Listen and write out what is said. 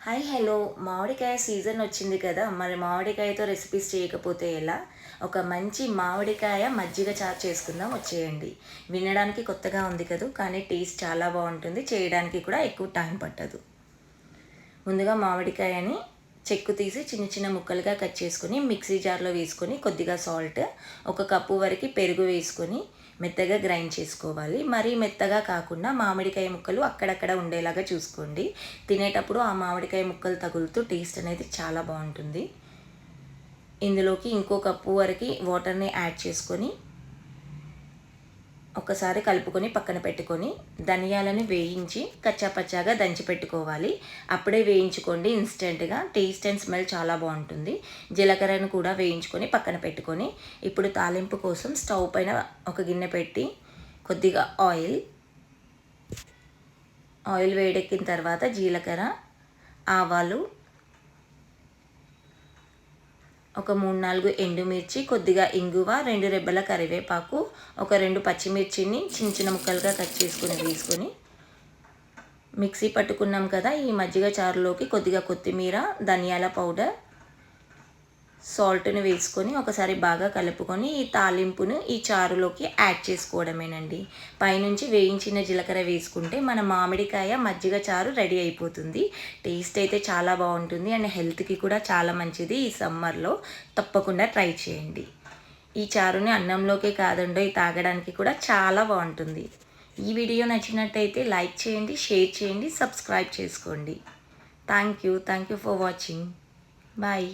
Hi hello మామిడికాయ season వచ్చింది కదా, మరి మామిడికాయతో రెసిపీస్ చేయకపోతే ఎలా? ఒక మంచి మామిడికాయ మజ్జిగ చారు చేసుకుందాం, వచ్చేయండి. వినడానికి కొత్తగా ఉంది కదా, కానీ టేస్ట్ చాలా బాగుంటుంది, చేయడానికి కూడా ఎక్కువ టైం పట్టదు. ముందుగా మామిడికాయని చెక్కు తీసి చిన్న చిన్న ముక్కలుగా కట్ చేసుకొని మిక్సీ జార్లో వేసుకొని కొద్దిగా సాల్ట్, ఒక కప్పు వరకు పెరుగు వేసుకొని మెత్తగా గ్రైండ్ చేసుకోవాలి. మరీ మెత్తగా కాకుండా మామిడికాయ ముక్కలు అక్కడక్కడ ఉండేలాగా చూసుకోండి. తినేటప్పుడు ఆ మామిడికాయ ముక్కలు తగులుతూ టేస్ట్ అనేది చాలా బాగుంటుంది. ఇందులోకి ఇంకో కప్పు వరకు వాటర్ని యాడ్ చేసుకొని ఒకసారి కలుపుకొని పక్కన పెట్టుకొని ధనియాలను వేయించి కచ్చాపచ్చాగా దంచి పెట్టుకోవాలి. అప్పుడే వేయించుకోండి, ఇన్స్టెంట్గా టేస్ట్ అండ్ స్మెల్ చాలా బాగుంటుంది. జీలకర్రను కూడా వేయించుకొని పక్కన పెట్టుకొని ఇప్పుడు తాలింపు కోసం స్టవ్ పైన ఒక గిన్నె పెట్టి కొద్దిగా ఆయిల్ వేడెక్కిన తర్వాత జీలకర్ర, ఆవాలు, ఒక 3-4 ఎండుమిర్చి, కొద్దిగా ఇంగువ, 2 రెబ్బల కరివేపాకు, ఒక 2 పచ్చిమిర్చిని చిన్న చిన్న ముక్కలుగా కట్ చేసుకొని వేసుకొని మిక్సీ పట్టుకున్నాం కదా, ఈ మజ్జిగ చారులోకి కొద్దిగా కొత్తిమీర, ధనియాల పౌడర్, సాల్ట్ని వేసుకొని ఒకసారి బాగా కలుపుకొని ఈ తాలింపును ఈ చారులోకి యాడ్ చేసుకోవడమేనండి. పైనుంచి వేయించిన జీలకర్ర వేసుకుంటే మన మామిడికాయ మజ్జిగ చారు రెడీ అయిపోతుంది. టేస్ట్ అయితే చాలా బాగుంటుంది అండ్ హెల్త్కి కూడా చాలా మంచిది. ఈ సమ్మర్లో తప్పకుండా ట్రై చేయండి. ఈ చారుని అన్నంలోకే కాదండో తాగడానికి కూడా చాలా బాగుంటుంది. ఈ వీడియో నచ్చినట్టయితే లైక్ చేయండి, షేర్ చేయండి, సబ్స్క్రైబ్ చేసుకోండి. Thank you for watching. Bye.